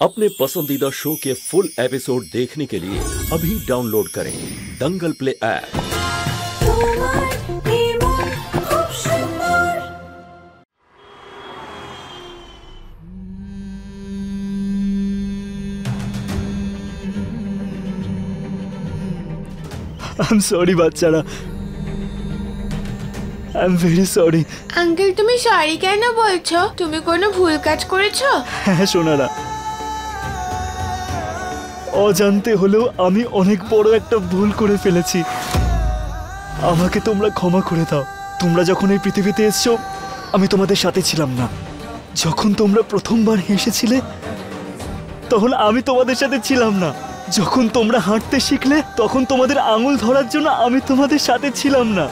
अपने पसंदीदा शो के फुल एपिसोड देखने के लिए अभी डाउनलोड करें दंगल प्ले ऐप। I'm sorry বাচ্চারা, I'm very sorry। আঙ্কেল তুমি সরি কেন বলছো? তুমি কোনো ভুল কাজ করেছো? হ্যাঁ সোনারা, অজান্তে হলেও আমি অনেক বড় একটা ভুল করে ফেলেছি। আমাকে তোমরা ক্ষমা করে দাও। তোমরা যখন এই পৃথিবীতে এসছো আমি তোমাদের সাথে ছিলাম না। যখন তোমরা প্রথমবার হেসেছিলে তখন আমি তোমাদের সাথে ছিলাম না। যখন তোমরা হাঁটতে শিখলে তখন তোমাদের আঙুল ধরার জন্য আমি তোমাদের সাথে ছিলাম না।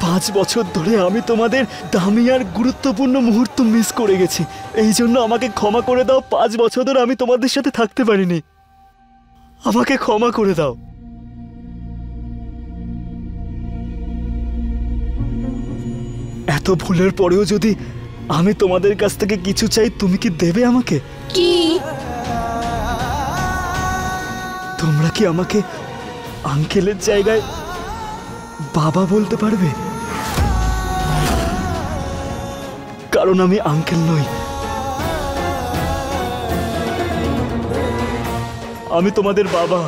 5 বছর ধরে আমি তোমাদের দামি আর গুরুত্বপূর্ণ মুহূর্ত মিস করে গেছি। এই জন্য আমাকে ক্ষমা করে দাও। 5 বছর ধরে আমি তোমাদের সাথে থাকতে পারিনি, আমাকে ক্ষমা করে দাও। এত ভুলের পরেও যদি আমি তোমাদের কাছ থেকে কিছু চাই, তুমি কি দেবে আমাকে? কি? তোমরা কি আমাকে আঙ্কেলের জায়গায় বাবা বলতে পারবে? কারণ আমি আঙ্কেল নই, আমি তোমাদের বাবা।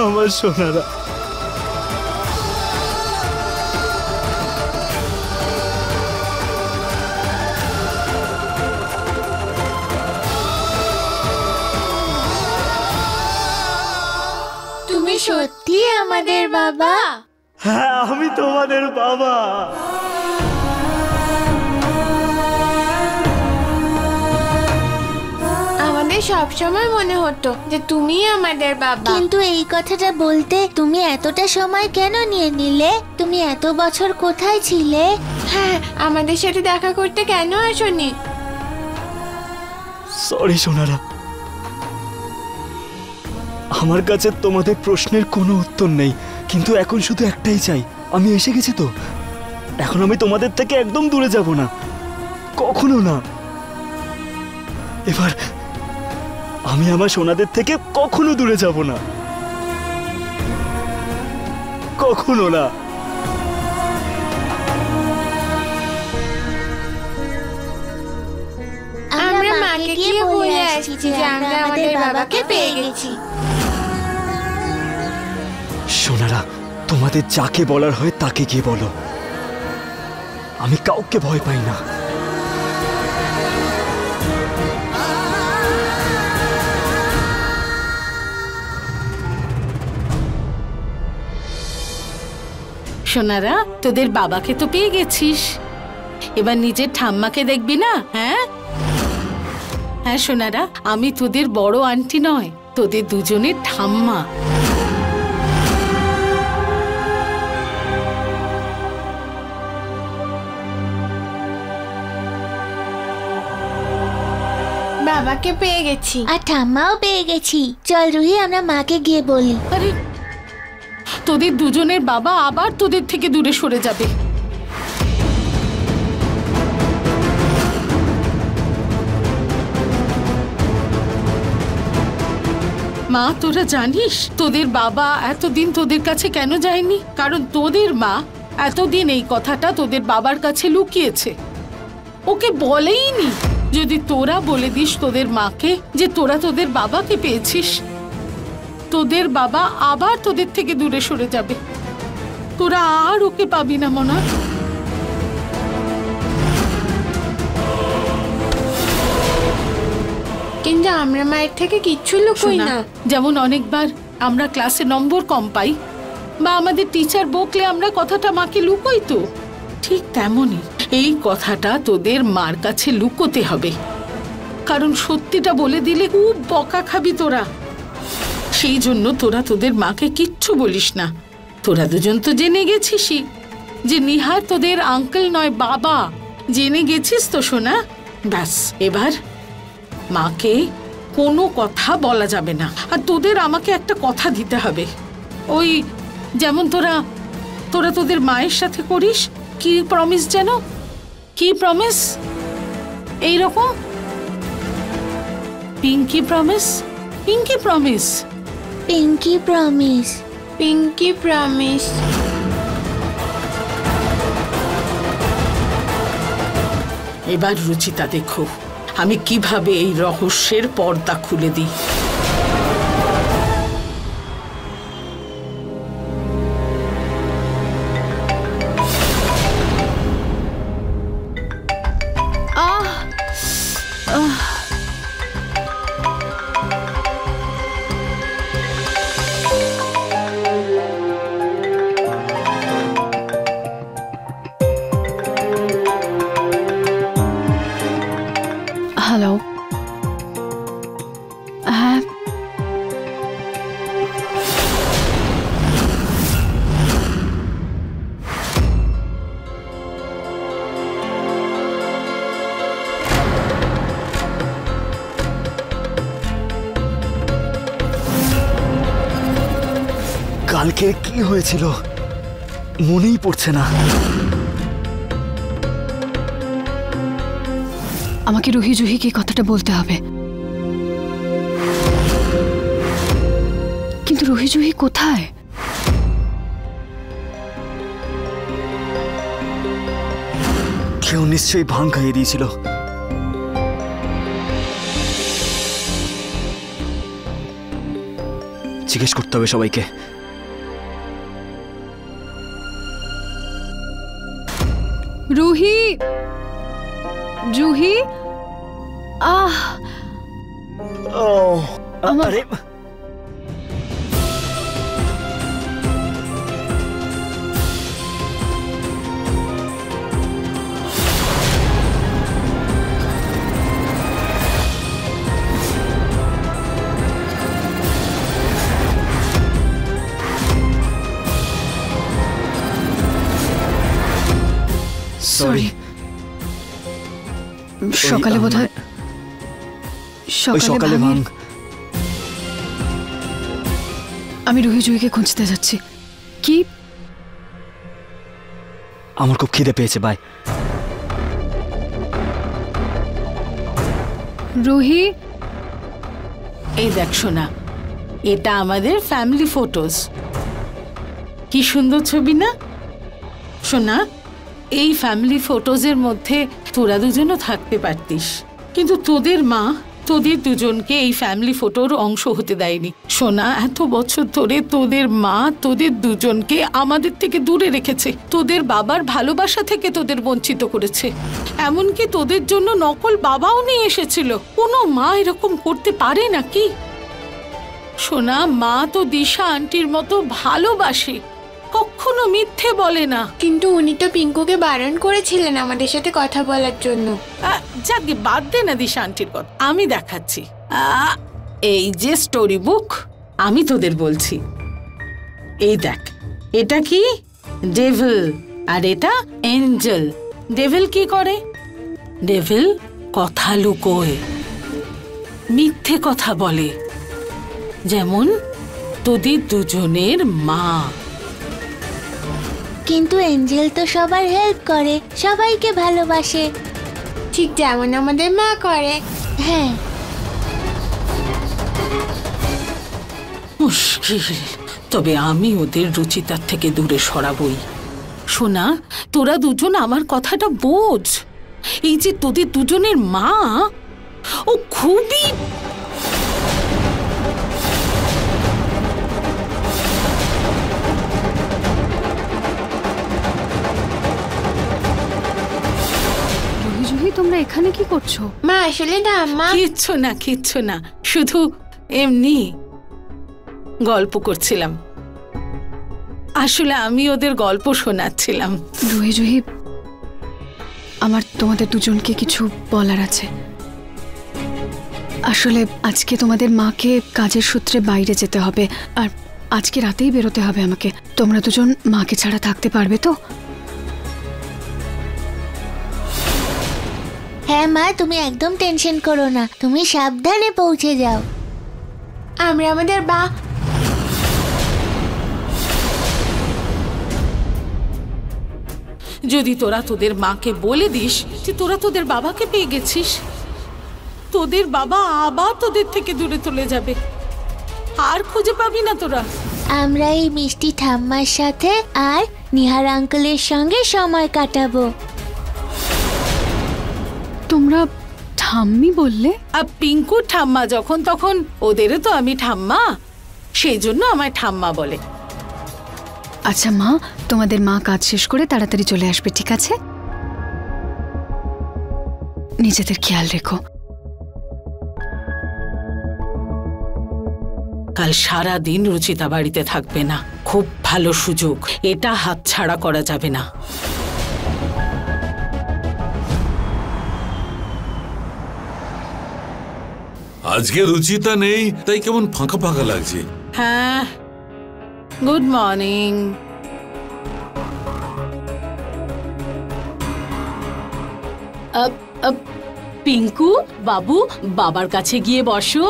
আমার সোনারা, তুমি সত্যি আমাদের বাবা? হ্যাঁ আমি তোমাদের বাবা। সবসময় মনে হতো যে তুমি আমাদের বাবা, কিন্তু এই কথাটা বলতে তুমি এতটা সময় কেন নিয়ে নিলে? তুমি এত বছর কোথায় ছিলে? হ্যাঁ, আমাদের সাথে দেখা করতে কেন আসোনি? সরি সোনারা, আমার কাছে তোমাদের প্রশ্নের কোনো উত্তর নেই, কিন্তু এখন শুধু একটাই চাই। আমি এসে গেছি তো, এখন আমি তোমাদের থেকে একদম দূরে যাব না, কখনো না। এবার আমি আমার সোনাদের থেকে কখনো দূরে যাব না, কখনো না। আমরা মাকে গিয়ে বলে আসছি যে আমরা আমাদের বাবাকে পেয়ে গেছি। সোনারা, তোমাদের যাকে বলার হয় তাকে গিয়ে বলো, আমি কাউকে ভয় পাই না। সোনারা, তোদের বাবাকে তো পেয়ে গেছিস, এবার নিজের ঠাম্মাকে দেখবি না? হ্যাঁ হ্যাঁ সোনারা, আমি তোদের বড় আন্টি নয়, তোদের দুজনের ঠাম্মা। বাবাকে পেয়ে গেছি আর ঠাম্মাও পেয়ে গেছি। চল রুহি, আমরা মাকে গিয়ে বলি। আরে, তোদের দুজনের বাবা আবার তোদের থেকে দূরে সরে যাবে। মা, তোরা জানিস তোদের বাবা এতদিন তোদের কাছে কেন যায়নি? কারণ তোদের মা এতদিন এই কথাটা তোদের বাবার কাছে লুকিয়েছে, ওকে বলেইনি। যদি তোরা বলে দিস তোদের মাকে যে তোরা তোদের বাবাকে পেয়েছিস, তোদের বাবা আবার তোদের থেকে দূরে সরে যাবে, তোরা আর ওকে পাবি না মনা। কিন্তু আমরা মায়ের থেকে কিচ্ছু লুকোই শোনা, না। যেমন অনেকবার আমরা ক্লাসে নম্বর কম পাই বা আমাদের টিচার বকলে আমরা কথাটা মাকে লুকোই, তো ঠিক তেমনই এই কথাটা তোদের মার কাছে লুকোতে হবে, কারণ সত্যিটা বলে দিলে খুব বকা খাবি তোরা। সেই জন্য তোরা তোদের মাকে কিচ্ছু বলিস না। তোরা দুজন তো জেনে গেছিসই যে নিহার তোদের আঙ্কেল নয়, বাবা। জেনে গেছিস তো সোনা। ব্যাস, এবার মাকে কোনো কথা বলা যাবে না। আর তোদের আমাকে একটা কথা দিতে হবে, ওই যেমন তোরা তোরা তোদের মায়ের সাথে করিস। কি প্রমিস যেন? কি প্রমিস? এইরকম pinky promise, pinky promise, pinky promise. Pinky promise. এবার রুচিতা দেখো আমি কিভাবে এই রহস্যের পর্দা খুলে দিই। হ্যালো, হ্যাঁ কালকে কি হয়েছিল মনেই পড়ছে না। আমাকে রুহি জুহিকে কথাটা বলতে হবে, কিন্তু রুহি জুহি কোথায়? কেউ নিশ্চয়ই ভাঙ খাইয়ে দিয়েছিল। জিজ্ঞেস করতে হবে সবাইকে। রুহি, জুহি, আহ আরে সরি। সকালে বোধহয় সকালে ভাঙ। আমি রুহি জুহিকে খুঁজতে যাচ্ছি। কি? আমার খুব খিদে পেয়েছে, বাই। রুহি, এই দেখ সোনা, এটা আমাদের ফ্যামিলি ফটোস। কি সুন্দর ছবি না সোনা? এই ফ্যামিলি ফটোজের মধ্যে তোরা দুজনও থাকতে পারতিস, কিন্তু তোদের মা তোদের দুজনকে এই ফ্যামিলি ফটোর অংশ হতে দেয়নি। সোনা, এত বছর ধরে তোদের মা তোদের দুজনকে আমাদের থেকে দূরে রেখেছে, তোদের বাবার ভালোবাসা থেকে তোদের বঞ্চিত করেছে। এমনকি তোদের জন্য নকল বাবাও নিয়ে এসেছিল। কোনো মা এরকম করতে পারে নাকি? সোনা, মা তো দিশা আন্টির মতো ভালোবাসে, কখনো মিথ্যে বলে না। কিন্তু উনি তো পিঙ্কুকে বারণ করেছিলেন আমাদের সাথে কথা বলার জন্য। যাকে বাদ দে না দিশা আন্টির কথা, আমি দেখাচ্ছি। এই যে স্টোরি বুক, আমি তোদের বলছি। এই দেখ, এটা কি ডেভিল আর এটা এঞ্জেল। ডেভিল কি করে? ডেভিল কথা লুকোয়, মিথ্যে কথা বলে, যেমন তোদের দুজনের মা। কিন্তু এঞ্জেল তো সবার হেল্প করে, সবাইকে ভালোবাসে, ঠিক যেমন আমাদের মা করে। হ্যাঁ। মুশকিল, তবে আমি ওদের রুচিতার থেকে দূরে সরাবই। সোনা, তোরা দুজন আমার কথাটা বোঝ। এই যে তোদের দুজনের মা, ও খুবই তোমরা এখানে কি করছো? মা আসলে ঠাম্মা কিচ্ছু না শুধু এমনি গল্প করছিলাম। আসলে আমি ওদের গল্প শোনাচ্ছিলাম। রুহি জুহি, আমার তোমাদের দুজনকে কিছু বলার আছে। আসলে আজকে তোমাদের মাকে কাজের সূত্রে বাইরে যেতে হবে, আর আজকে রাতেই বেরোতে হবে আমাকে। তোমরা দুজন মাকে ছাড়া থাকতে পারবে তো? হ্যাঁ মা, তুমি একদম টেনশন করো না, তুমি সাবধানে পৌঁছে যাও। আমরা আমাদের যদি তোরা তোদের মাকে বলে দিস যে তোরা তোদের বাবাকে পেয়ে গেছিস, তোদের বাবা আবার তোদের থেকে দূরে চলে যাবে, আর খুঁজে পাবি না তোরা। আমরা এই মিষ্টি ঠাম্মার সাথে আর নিহার আঙ্কেলের সঙ্গে সময় কাটাবো। তোমরা ঠাম্মি বললে? আর পিঙ্কু ঠাম্মা যখন তখন, ওদেরও তো আমি ঠাম্মা, সেই জন্য আমায় ঠাম্মা বলে। আচ্ছা মা, তোমাদের মা কাজ শেষ করে তাড়াতাড়ি চলে আসবে, ঠিক আছে? নিজেদের খেয়াল রেখো। কাল সারা দিন রুচিতা বাড়িতে থাকবে না, খুব ভালো সুযোগ, এটা হাতছাড়া করা যাবে না। আজকে রুচিতা নেই, তাই কেমন ফাঁকা ফাঁকা লাগছে। হ্যাঁ, গুড মর্নিং। পিঙ্কু বাবু, বাবার কাছে গিয়ে বসো।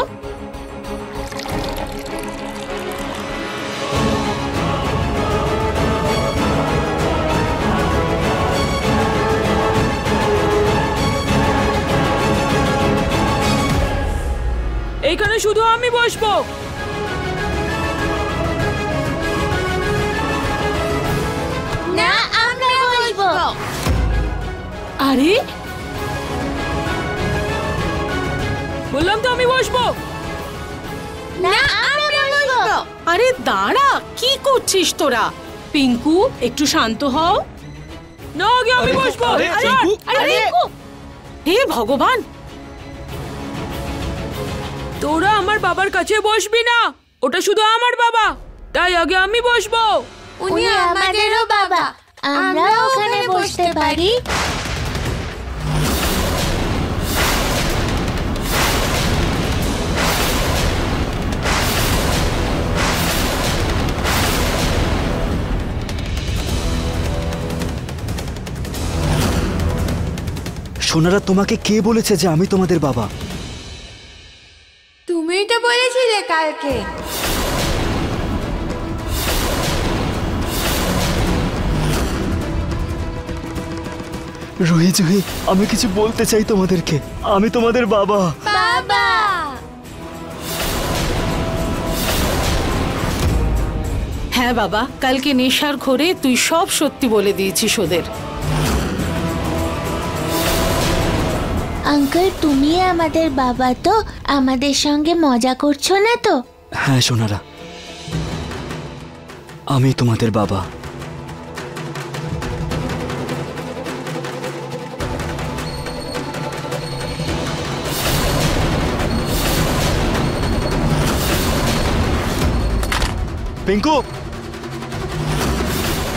এইখানে শুধু আমি বসবো। না, আমরা বসবো। আরে বললাম তো আমি বসবো। না, আমরা বসবো। আরে দাঁড়া, কি করছিস তোরা? পিঙ্কু একটু শান্ত হও। না, আগে আমি বসবো। আরে হে ভগবান, তোরা আমার বাবার কাছে বসবি না, ওটা শুধু আমার বাবা, তাই আগে আমি বসবো। উনি আমাদেরও বাবা, আমরা ওখানে বসতে পারি। সোনারা, তোমাকে কে বলেছে যে আমি তোমাদের বাবা? তুমিই তো বলেছিলে কালকে। রুহি জুহি, আমি কিছু বলতে চাই তোমাদেরকে, আমি তোমাদের বাবা। বাবা, হ্যাঁ বাবা, কালকে নেশার ঘোরে তুই সব সত্যি বলে দিয়েছিস ওদের। আঙ্কেল তুমি আমাদের বাবা তো? আমাদের সঙ্গে মজা করছো না তো? হ্যাঁ সোনারা, আমি তোমাদের বাবা। পিঙ্কু,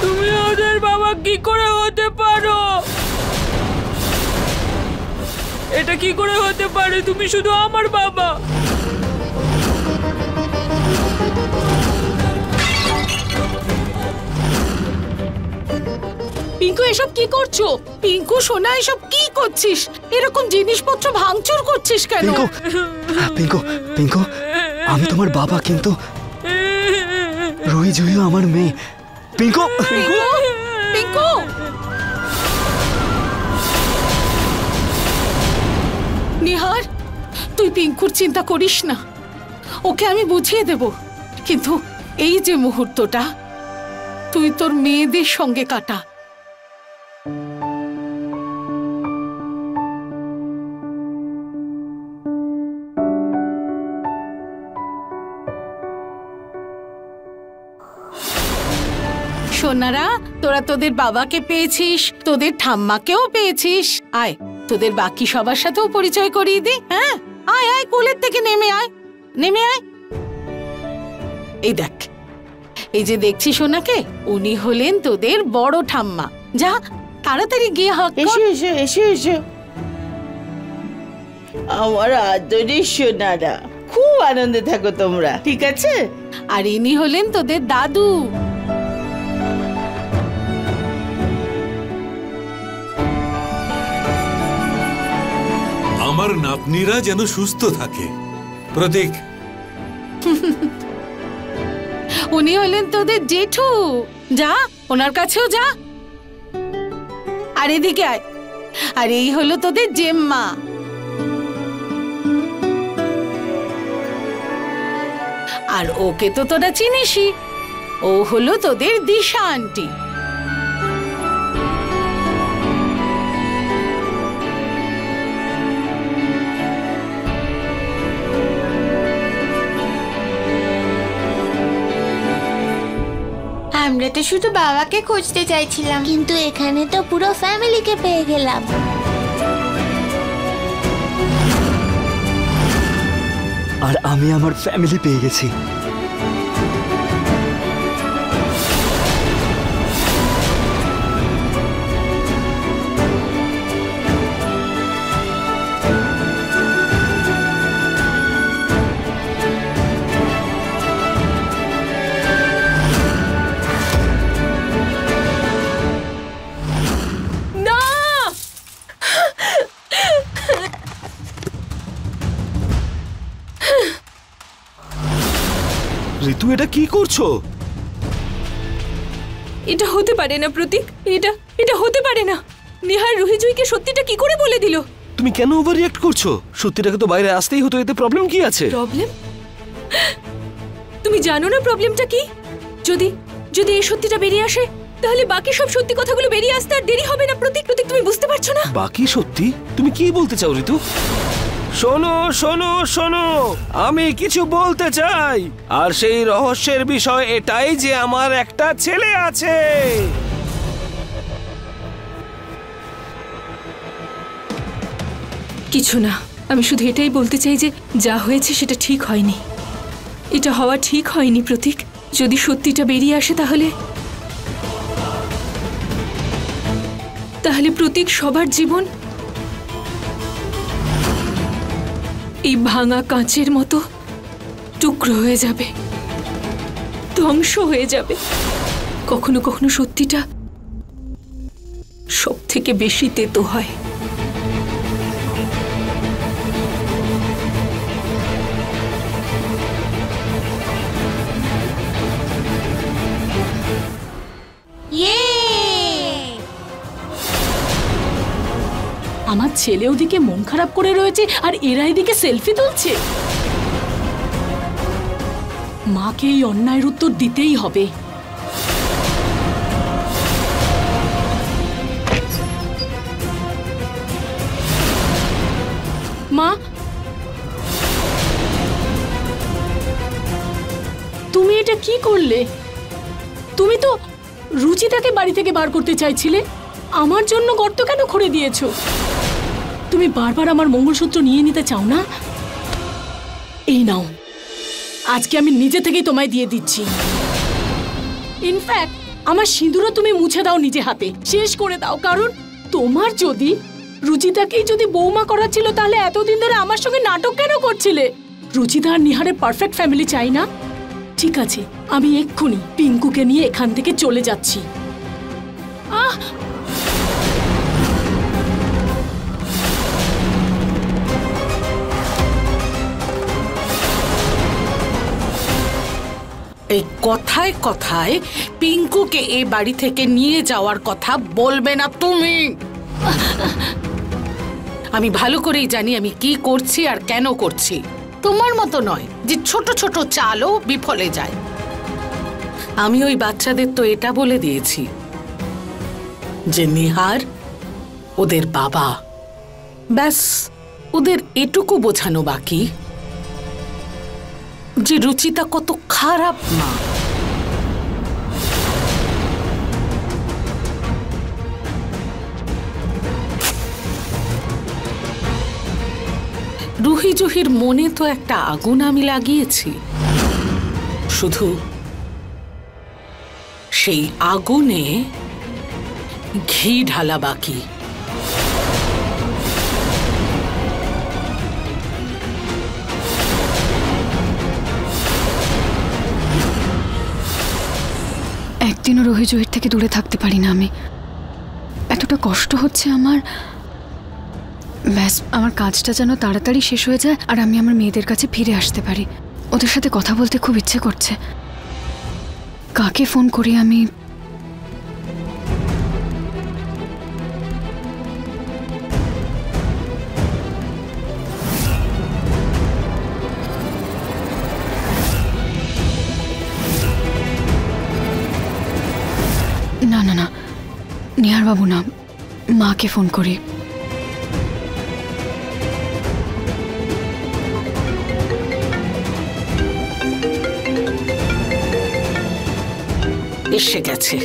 তুমি ওদের বাবা কি করে হতে পারো? এটা কি করে হতে পারে? তুমি শুধু আমার বাবা। পিঙ্কু এসব কি করছো? পিঙ্কু সোনা, এসব কি করছিস? এরকম জিনিসপত্র ভাঙচুর করছিস কেন? পিঙ্কু, পিঙ্কু, পিঙ্কু, আমি তোমার বাবা, কিন্তু রুহি জুহিও আমার মেয়ে। পিঙ্কু, পিঙ্কু, পিঙ্কু, নিহার, তুই পিঙ্কুর চিন্তা করিস না, ওকে আমি বুঝিয়ে দেব। কিন্তু এই যে মুহূর্তটা তুই তোর মেয়েদের সঙ্গে কাটা। সোনারা, তোরা তোদের বাবাকে পেয়েছিস, তোদের ঠাম্মাকেও পেয়েছিস। আয় তোদের বাকি সবার সাথেও পরিচয় করিয়ে দি। হ্যাঁ, আয় আয়, কোলের থেকে নেমে আয়, নেমে আয়। এই দেখ, এই যে দেখছিস ওনাকে, উনি হলেন তোদের বড় ঠাম্মা। যা তাড়াতাড়ি গিয়ে হক কর। এসো এসো এসো এসো, আমার আদরের সোনারা, খুব আনন্দে থাকো তোমরা, ঠিক আছে? আর ইনি হলেন তোদের দাদু। আমার নাতনিরা যেন সুস্থ থাকে। প্রতীক, উনি হলেন তোদের জেঠু। যা ওনার কাছেও যা। আর এদিকে আয়। আর এই হলো তোদের জেম্মা। আর ওকে তো তোরা চিনিসই, ও হলো তোদের দিশা আন্টি। আমরা তো শুধু বাবাকে খুঁজতে চাইছিলাম, কিন্তু এখানে তো পুরো ফ্যামিলিকে পেয়ে গেলাম। আর আমি আমার ফ্যামিলি পেয়ে গেছি। ঋতু, এটা কি করছো? এটা হতে পারে না প্রতীক, এটা হতে পারে না। নিহার রুহিজুইকে সত্যিটা কি করে বলে দিল? তুমি কেন ওভার রিঅ্যাক্ট করছো? সত্যিটাকে তো বাইরে আসতেই হতো, এতে প্রবলেম কি আছে? প্রবলেম? তুমি জানো না প্রবলেমটা কি? যদি এই সত্যিটা বেরিয়ে আসে, তাহলে বাকি সব সত্যি কথাগুলো বেরিয়ে আসতে আর দেরি হবে না। প্রতীক, তুমি বুঝতে পারছো না? বাকি সত্যি? তুমি কি বলতে চাও ঋতু? শোনো শোনো শোনো, আমি কিছু বলতে চাই। আর সেই রহস্যের বিষয় এটাই যে আমার একটা ছেলে আছে। কিছু না, আমি শুধু এটাই বলতে চাই যে যা হয়েছে সেটা ঠিক হয়নি। এটা হওয়া ঠিক হয়নি প্রতীক। যদি সত্যিটা বেরিয়ে আসে তাহলে প্রতীক সবার জীবন এই ভাঙা কাঁচের মতো টুকরো হয়ে যাবে, ধ্বংস হয়ে যাবে। কখনো কখনো সত্যিটা সব থেকে বেশি তেতো হয়। আমার ছেলে ওদিকে মন খারাপ করে রয়েছে আর এরা এদিকে সেলফি তুলছে। মাকে এই অন্যায়ের উত্তর দিতেই হবে। মা, তুমি এটা কি করলে? তুমি তো রুচিতাকে বাড়ি থেকে বার করতে চাইছিলে, আমার জন্য গর্ত কেন খুঁড়ে দিয়েছো? তুমি বারবার আমার মঙ্গলসূত্র নিয়ে নিতে চাও না? এই নাও, আজকে আমি নিজে থেকেই তোমায় দিয়ে দিচ্ছি। ইনফ্যাক্ট আমার সিঁদুরও তুমি মুছে দাও নিজে হাতে, শেষ করে দাও। কারণ তোমার যদি রুচিতাকেই যদি বৌমা করা ছিল, তাহলে এতদিন ধরে আমার সঙ্গে নাটক কেন করছিলে? রুচিতা আর নিহারের পারফেক্ট ফ্যামিলি চাই না? ঠিক আছে, আমি এক্ষুনি পিঙ্কুকে নিয়ে এখান থেকে চলে যাচ্ছি। এই কথায় কথায় পিঙ্কুকে এই বাড়ি থেকে নিয়ে যাওয়ার কথা বলবে না তুমি। আমি ভালো করেই জানি আমি কি করছি আর কেন করছি। তোমার মতো নয় যে ছোট ছোট চালও বিফলে যায়। আমি ওই বাচ্চাদের তো এটা বলে দিয়েছি যে নিহার ওদের বাবা। ব্যাস, ওদের এটুকু বোঝানো বাকি যে রুচিতা কত খারাপ মা। রুহি জুহির মনে তো একটা আগুন আমি লাগিয়েছি, শুধু সেই আগুনে ঘি ঢালা বাকি। একদিনও রোহি জহির থেকে দূরে থাকতে পারি না আমি। এতটা কষ্ট হচ্ছে আমার। ব্যাস, আমার কাজটা যেন তাড়াতাড়ি শেষ হয়ে যায় আর আমি আমার মেয়েদের কাছে ফিরে আসতে পারি। ওদের সাথে কথা বলতে খুব ইচ্ছে করছে। কাকে ফোন করি আমি? না না না, নিহার বাবু না, মাকে ফোন করি। এসে গেছে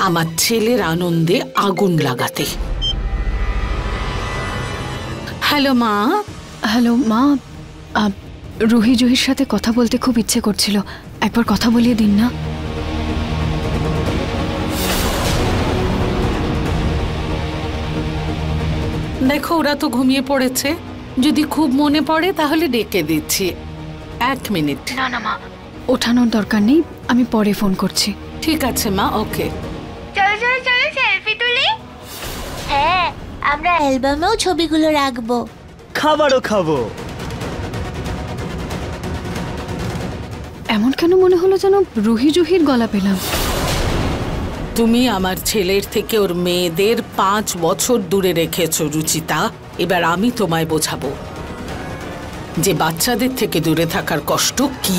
আমার ছেলের আনন্দে আগুন লাগাতে। হ্যালো মা। হ্যালো মা, রুহি জহির সাথে কথা বলতে খুব ইচ্ছে করছিল, একবার কথা বলিয়ে দিন না। দেখো ওরা তো ঘুমিয়ে পড়েছে, যদি খুব মনে পড়ে তাহলে ডেকে দিচ্ছি। 1 মিনিট। না না মা, ওঠানোর দরকার নেই, আমি পরে ফোন করছি। ঠিক আছে মা, ওকে। চলো চলো চলো সেলফি তুলি। হ্যাঁ, আমরা অ্যালবামেও ছবিগুলো রাখবো। খাবারও খাবো। এমন কেন মনে হলো যেন রুহি জহির গলা পেলাম? তুমি আমার ছেলের থেকে ওর মেয়েদের 5 বছর দূরে রেখেছো রুচিতা। এবার আমি তোমায় বোঝাবো যে বাচ্চাদের থেকে দূরে থাকার কষ্ট কি।